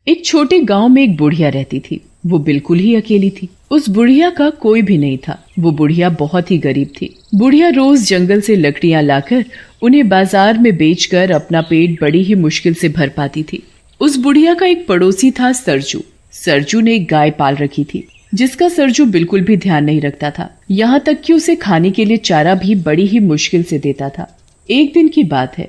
एक छोटे गांव में एक बुढ़िया रहती थी। वो बिल्कुल ही अकेली थी। उस बुढ़िया का कोई भी नहीं था। वो बुढ़िया बहुत ही गरीब थी। बुढ़िया रोज जंगल से लकड़ियां लाकर उन्हें बाजार में बेचकर अपना पेट बड़ी ही मुश्किल से भर पाती थी। उस बुढ़िया का एक पड़ोसी था सरजू। सरजू ने एक गाय पाल रखी थी, जिसका सरजू बिल्कुल भी ध्यान नहीं रखता था। यहाँ तक कि उसे खाने के लिए चारा भी बड़ी ही मुश्किल से देता था। एक दिन की बात है।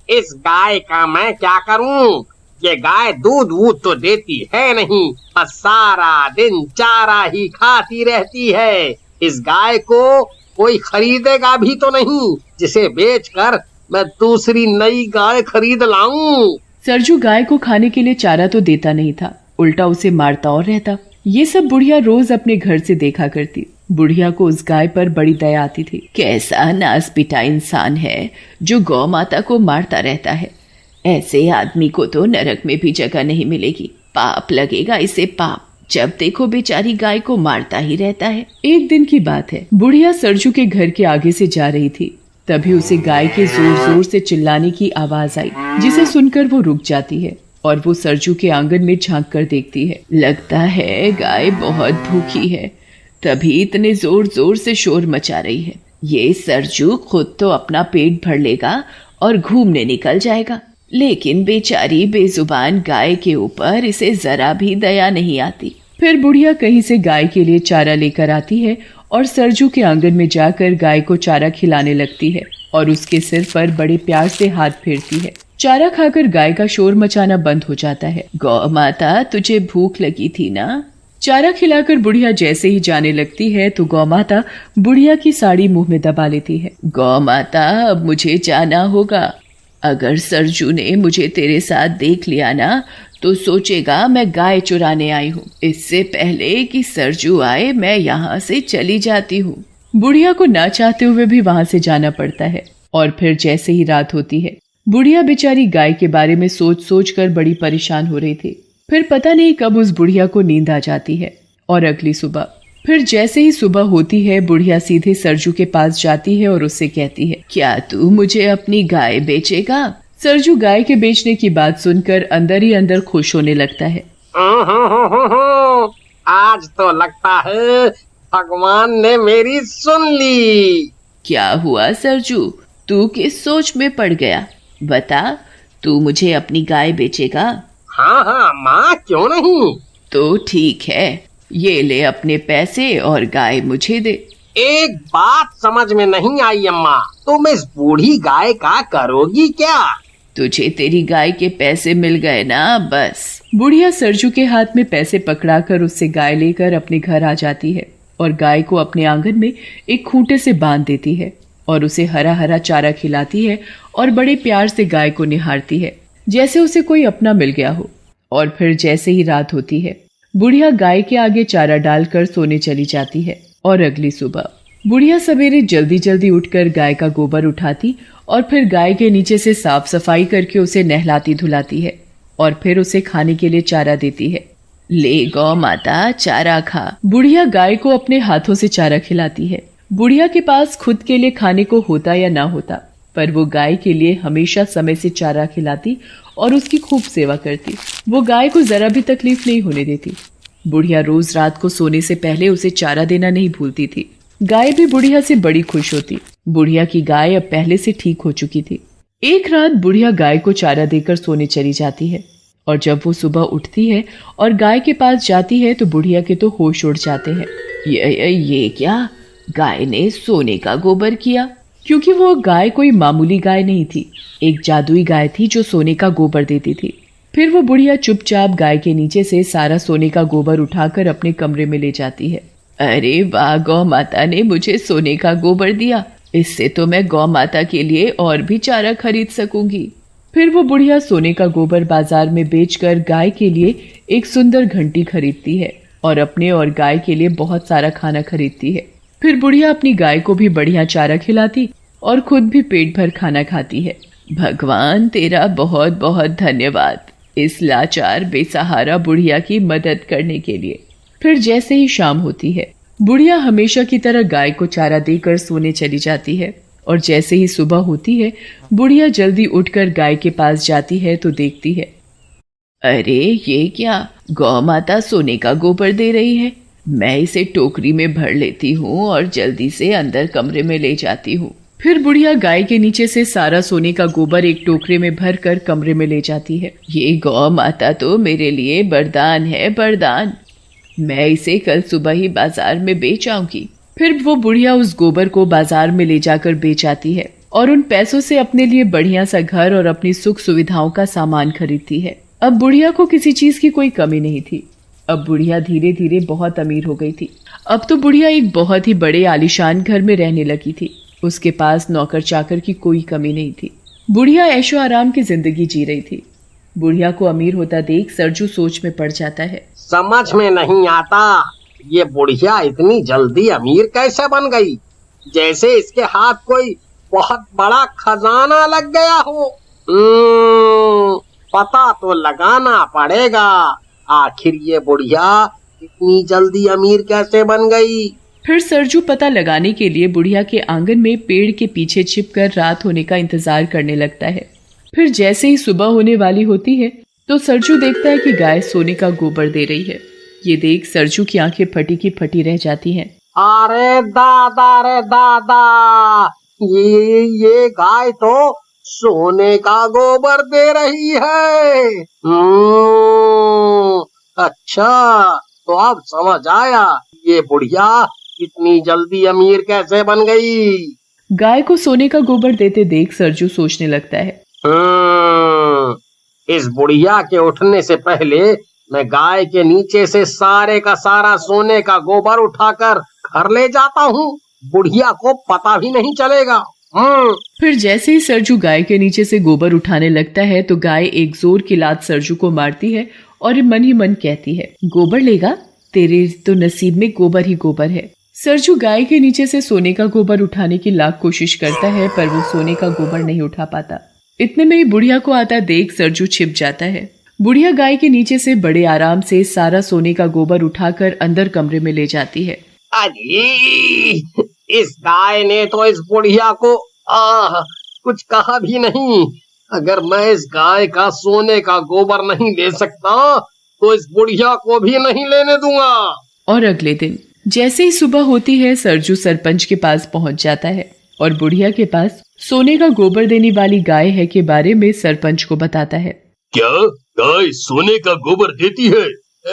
इस गाय का मैं क्या करूं? ये गाय दूध वूध तो देती है नहीं, बस सारा दिन चारा ही खाती रहती है। इस गाय को कोई खरीदेगा भी तो नहीं, जिसे बेचकर मैं दूसरी नई गाय खरीद लाऊं। सरजू गाय को खाने के लिए चारा तो देता नहीं था, उल्टा उसे मारता और रहता। ये सब बुढ़िया रोज अपने घर से देखा करती। बुढ़िया को उस गाय पर बड़ी दया आती थी। कैसा नासपिटा इंसान है जो गौ माता को मारता रहता है। ऐसे आदमी को तो नरक में भी जगह नहीं मिलेगी। पाप लगेगा इसे, पाप। जब देखो बेचारी गाय को मारता ही रहता है। एक दिन की बात है। बुढ़िया सरजू के घर के आगे से जा रही थी, तभी उसे गाय के जोर जोर से चिल्लाने की आवाज आई, जिसे सुनकर वो रुक जाती है और वो सरजू के आंगन में झांक कर देखती है। लगता है गाय बहुत भूखी है, तभी इतने जोर जोर से शोर मचा रही है। ये सरजू खुद तो अपना पेट भर लेगा और घूमने निकल जाएगा, लेकिन बेचारी बेजुबान गाय के ऊपर इसे जरा भी दया नहीं आती। फिर बुढ़िया कहीं से गाय के लिए चारा लेकर आती है और सरजू के आंगन में जाकर गाय को चारा खिलाने लगती है और उसके सिर पर बड़े प्यार से हाथ फेरती है। चारा खाकर गाय का शोर मचाना बंद हो जाता है। गौ माता, तुझे भूख लगी थी ना? चारा खिलाकर बुढ़िया जैसे ही जाने लगती है तो गौ माता बुढ़िया की साड़ी मुंह में दबा लेती है। गौ माता, अब मुझे जाना होगा। अगर सरजू ने मुझे तेरे साथ देख लिया ना तो सोचेगा मैं गाय चुराने आई हूँ। इससे पहले कि सरजू आए मैं यहाँ से चली जाती हूँ। बुढ़िया को ना चाहते हुए भी वहां से जाना पड़ता है और फिर जैसे ही रात होती है, बुढ़िया बेचारी गाय के बारे में सोच सोच कर बड़ी परेशान हो रही थी। फिर पता नहीं कब उस बुढ़िया को नींद आ जाती है और अगली सुबह फिर जैसे ही सुबह होती है, बुढ़िया सीधे सरजू के पास जाती है और उससे कहती है, क्या तू मुझे अपनी गाय बेचेगा? सरजू गाय के बेचने की बात सुनकर अंदर ही अंदर खुश होने लगता है। आज तो लगता है भगवान ने मेरी सुन ली। क्या हुआ सरजू, तू किस सोच में पड़ गया? बता, तू मुझे अपनी गाय बेचेगा? हाँ माँ, क्यों नहीं। तो ठीक है, ये ले अपने पैसे और गाय मुझे दे। एक बात समझ में नहीं आई अम्मा, तुम इस बूढ़ी गाय का करोगी क्या? तुझे तेरी गाय के पैसे मिल गए ना, बस। बुढ़िया सरजू के हाथ में पैसे पकड़ाकर उससे गाय लेकर अपने घर आ जाती है और गाय को अपने आंगन में एक खूंटे से बांध देती है और उसे हरा हरा चारा खिलाती है और बड़े प्यार से गाय को निहारती है, जैसे उसे कोई अपना मिल गया हो। और फिर जैसे ही रात होती है, बुढ़िया गाय के आगे चारा डालकर सोने चली जाती है और अगली सुबह बुढ़िया सवेरे जल्दी जल्दी उठकर गाय का गोबर उठाती और फिर गाय के नीचे से साफ सफाई करके उसे नहलाती धुलाती है और फिर उसे खाने के लिए चारा देती है। ले गौ माता, चारा खा। बुढ़िया गाय को अपने हाथों से चारा खिलाती है। बुढ़िया के पास खुद के लिए खाने को होता या ना होता, पर वो गाय के लिए हमेशा समय से चारा खिलाती और उसकी खूब सेवा करती। वो गाय को जरा भी तकलीफ नहीं होने देती। बुढ़िया रोज रात को सोने से पहले उसे चारा देना नहीं भूलती थी। गाय भी बुढ़िया से बड़ी खुश होती। बुढ़िया की गाय अब पहले से ठीक हो चुकी थी। एक रात बुढ़िया गाय को चारा देकर सोने चली जाती है और जब वो सुबह उठती है और गाय के पास जाती है तो बुढ़िया के तो होश उड़ जाते हैं। ये क्या? गाय ने सोने का गोबर किया? क्योंकि वो गाय कोई मामूली गाय नहीं थी, एक जादुई गाय थी जो सोने का गोबर देती थी। फिर वो बुढ़िया चुपचाप गाय के नीचे से सारा सोने का गोबर उठाकर अपने कमरे में ले जाती है। अरे वाह, गौ माता ने मुझे सोने का गोबर दिया, इससे तो मैं गौ माता के लिए और भी चारा खरीद सकूंगी। फिर वो बुढ़िया सोने का गोबर बाजार में बेचकर गाय के लिए एक सुंदर घंटी खरीदती है और अपने और गाय के लिए बहुत सारा खाना खरीदती है। फिर बुढ़िया अपनी गाय को भी बढ़िया चारा खिलाती और खुद भी पेट भर खाना खाती है। भगवान तेरा बहुत बहुत धन्यवाद इस लाचार बेसहारा बुढ़िया की मदद करने के लिए। फिर जैसे ही शाम होती है, बुढ़िया हमेशा की तरह गाय को चारा देकर सोने चली जाती है और जैसे ही सुबह होती है, बुढ़िया जल्दी उठकर गाय के पास जाती है तो देखती है, अरे ये क्या, गौ माता सोने का गोबर दे रही है। मैं इसे टोकरी में भर लेती हूँ और जल्दी से अंदर कमरे में ले जाती हूँ। फिर बुढ़िया गाय के नीचे से सारा सोने का गोबर एक टोकरे में भर कर कमरे में ले जाती है। ये गौ माता तो मेरे लिए वरदान है, वरदान। मैं इसे कल सुबह ही बाजार में बेच आऊंगी। फिर वो बुढ़िया उस गोबर को बाजार में ले जाकर बेच आती है और उन पैसों से अपने लिए बढ़िया सा घर और अपनी सुख सुविधाओं का सामान खरीदती है। अब बुढ़िया को किसी चीज की कोई कमी नहीं थी। अब बुढ़िया धीरे धीरे बहुत अमीर हो गई थी। अब तो बुढ़िया एक बहुत ही बड़े आलीशान घर में रहने लगी थी। उसके पास नौकर चाकर की कोई कमी नहीं थी। बुढ़िया ऐशो आराम की जिंदगी जी रही थी। बुढ़िया को अमीर होता देख सरजू सोच में पड़ जाता है। समझ में नहीं आता, ये बुढ़िया इतनी जल्दी अमीर कैसे बन गई, जैसे इसके हाथ कोई बहुत बड़ा खजाना लग गया हो। पता तो लगाना पड़ेगा, आखिर ये बुढ़िया इतनी जल्दी अमीर कैसे बन गई। फिर सरजू पता लगाने के लिए बुढ़िया के आंगन में पेड़ के पीछे छिपकर रात होने का इंतजार करने लगता है। फिर जैसे ही सुबह होने वाली होती है तो सरजू देखता है कि गाय सोने का गोबर दे रही है। ये देख सरजू की आंखें फटी की फटी रह जाती हैं। अरे दादा रे दादा, ये गाय तो सोने का गोबर दे रही है। अच्छा, तो अब समझ आया ये बुढ़िया इतनी जल्दी अमीर कैसे बन गई। गाय को सोने का गोबर देते देख सरजू सोचने लगता है। इस बुढ़िया के उठने से पहले मैं गाय के नीचे से सारे का सारा सोने का गोबर उठाकर घर ले जाता हूँ, बुढ़िया को पता भी नहीं चलेगा। फिर जैसे ही सरजू गाय के नीचे से गोबर उठाने लगता है तो गाय एक जोर की लात सरजू को मारती है और मन ही मन कहती है, गोबर लेगा, तेरे तो नसीब में गोबर ही गोबर है। सरजू गाय के नीचे से सोने का गोबर उठाने की लाख कोशिश करता है पर वो सोने का गोबर नहीं उठा पाता। इतने में ही बुढ़िया को आता देख सरजू छिप जाता है। बुढ़िया गाय के नीचे से बड़े आराम से सारा सोने का गोबर उठाकर अंदर कमरे में ले जाती है। अरे, इस गाय ने तो इस बुढ़िया को कुछ कहा भी नहीं। अगर मैं इस गाय का सोने का गोबर नहीं ले सकता तो इस बुढ़िया को भी नहीं लेने दूंगा। और अगले दिन जैसे ही सुबह होती है सरजू सरपंच के पास पहुंच जाता है और बुढ़िया के पास सोने का गोबर देने वाली गाय है के बारे में सरपंच को बताता है। क्या गाय सोने का गोबर देती है?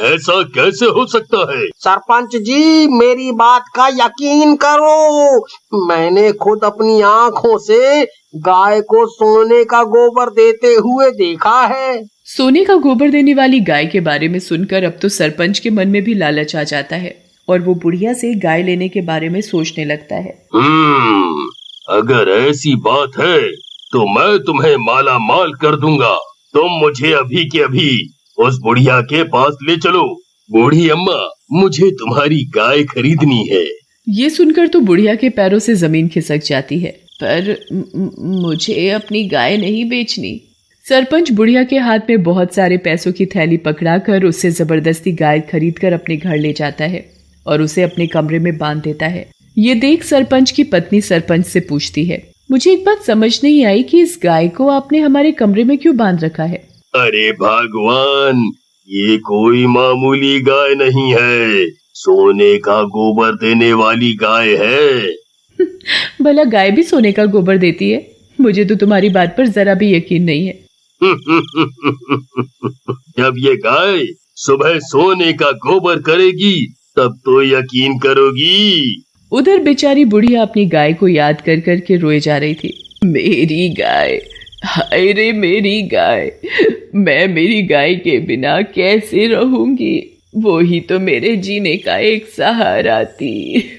ऐसा कैसे हो सकता है? सरपंच जी, मेरी बात का यकीन करो, मैंने खुद अपनी आँखों से गाय को सोने का गोबर देते हुए देखा है। सोने का गोबर देने वाली गाय के बारे में सुनकर अब तो सरपंच के मन में भी लालच आ जाता है और वो बुढ़िया से गाय लेने के बारे में सोचने लगता है। अगर ऐसी बात है तो मैं तुम्हें माला माल कर दूंगा। तुम मुझे अभी के अभी उस बुढ़िया के पास ले चलो। बूढ़ी अम्मा, मुझे तुम्हारी गाय खरीदनी है। ये सुनकर तो बुढ़िया के पैरों से जमीन खिसक जाती है, पर मुझे अपनी गाय नहीं बेचनी। सरपंच बुढ़िया के हाथ में बहुत सारे पैसों की थैली पकड़ाकर उससे जबरदस्ती गाय खरीदकर अपने घर ले जाता है और उसे अपने कमरे में बांध देता है। ये देख सरपंच की पत्नी सरपंच से पूछती है, मुझे एक बात समझ नहीं आई कि इस गाय को आपने हमारे कमरे में क्यों बांध रखा है? अरे भगवान, ये कोई मामूली गाय नहीं है, सोने का गोबर देने वाली गाय है। भला गाय भी सोने का गोबर देती है? मुझे तो तुम्हारी बात पर जरा भी यकीन नहीं है। जब ये गाय सुबह सोने का गोबर करेगी तब तो यकीन करोगी। उधर बेचारी बुढ़िया अपनी गाय को याद कर कर के रोए जा रही थी। मेरी गाय, हाय रे मेरी गाय, मैं मेरी गाय के बिना कैसे रहूंगी? वो ही तो मेरे जीने का एक सहारा थी।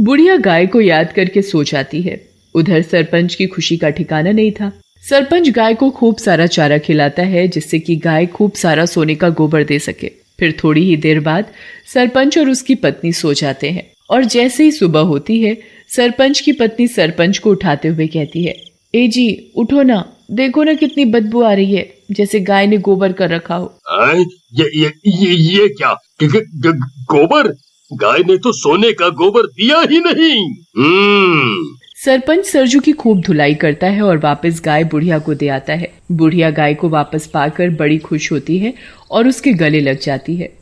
बुढ़िया गाय को याद करके सो जाती है। उधर सरपंच की खुशी का ठिकाना नहीं था। सरपंच गाय को खूब सारा चारा खिलाता है जिससे कि गाय खूब सारा सोने का गोबर दे सके। फिर थोड़ी ही देर बाद सरपंच और उसकी पत्नी सो जाते हैं और जैसे ही सुबह होती है सरपंच की पत्नी सरपंच को उठाते हुए कहती है, ए जी उठो ना, देखो ना कितनी बदबू आ रही है, जैसे गाय ने गोबर कर रखा हो। ये क्या गोबर? गाय ने तो सोने का गोबर दिया ही नहीं। सरपंच सरजू की खूब धुलाई करता है और वापस गाय बुढ़िया को दे आता है। बुढ़िया गाय को वापस पाकर बड़ी खुश होती है और उसके गले लग जाती है।